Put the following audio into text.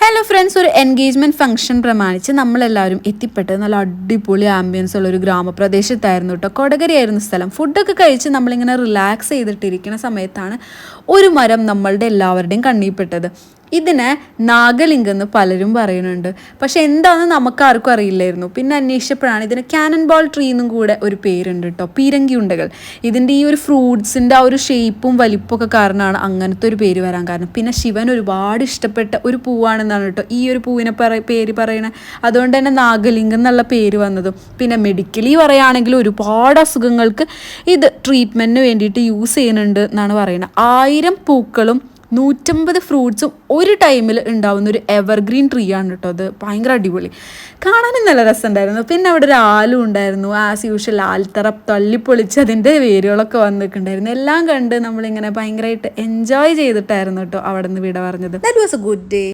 Hello friends, ഒരു engagement function പ്രമാണിച്ച് നമ്മളെല്ലാവരും എത്തിപ്പെട്ടത് നല്ല അടിപൊളി ആംബിയൻസ് ഉള്ള ഒരു ഗ്രാമപ്രദേശത്തായിരുന്നു കേട്ടോ. കൊടകരയായിരുന്നു സ്ഥലം. ഫുഡൊക്കെ കഴിച്ച് നമ്മളിങ്ങനെ റിലാക്സ് ചെയ്തിട്ടിരിക്കുന്ന സമയത്താണ് ഒരു മരം നമ്മളുടെ എല്ലാവരുടെയും കണ്ണിൽപ്പെട്ടത്. ഇതിനെ നാഗലിംഗം എന്ന് പലരും പറയുന്നുണ്ട്, പക്ഷെ എന്താണെന്ന് നമുക്ക് ആർക്കും അറിയില്ലായിരുന്നു. പിന്നെ അന്വേഷിച്ചപ്പോഴാണ് ഇതിന് ക്യാനൻ ബോൾ ട്രീ എന്നും കൂടെ ഒരു പേരുണ്ട് കേട്ടോ, പീരങ്കി ഉണ്ടകൾ. ഇതിൻ്റെ ഈ ഒരു ഫ്രൂട്ട്സിൻ്റെ ആ ഒരു ഷേപ്പും വലിപ്പമൊക്കെ കാരണമാണ് അങ്ങനത്തെ ഒരു പേര് വരാൻ കാരണം. പിന്നെ ശിവൻ ഒരുപാട് ഇഷ്ടപ്പെട്ട ഒരു പൂവാണെന്നാണ് കേട്ടോ ഈ ഒരു പൂവിനെ പേര് പറയണത്. അതുകൊണ്ട് തന്നെ നാഗലിംഗം എന്നുള്ള പേര് വന്നതും. പിന്നെ മെഡിക്കലി പറയുകയാണെങ്കിൽ ഒരുപാട് അസുഖങ്ങൾക്ക് ഇത് ട്രീറ്റ്മെൻറ്റിന് വേണ്ടിയിട്ട് യൂസ് ചെയ്യുന്നുണ്ട് എന്നാണ് പറയുന്നത്. 1000 പൂക്കളും 150 ഫ്രൂട്ട്സും ഒരു ടൈമിൽ ഉണ്ടാവുന്ന ഒരു എവർഗ്രീൻ ട്രീ ആണ് കേട്ടോ. അത് ഭയങ്കര അടിപൊളി, കാണാനും നല്ല രസമുണ്ടായിരുന്നു. പിന്നെ അവിടെ ഒരു ആലും ഉണ്ടായിരുന്നു. ആസ് യൂഷ്വൽ ആൽത്തറ തള്ളിപ്പൊളിച്ച് അതിൻ്റെ വേരുകളൊക്കെ വന്നിട്ടുണ്ടായിരുന്നു. എല്ലാം കണ്ട് നമ്മളിങ്ങനെ ഭയങ്കരമായിട്ട് എൻജോയ് ചെയ്തിട്ടായിരുന്നു കേട്ടോ അവിടെ നിന്ന് വിട പറഞ്ഞത്. That was A good day.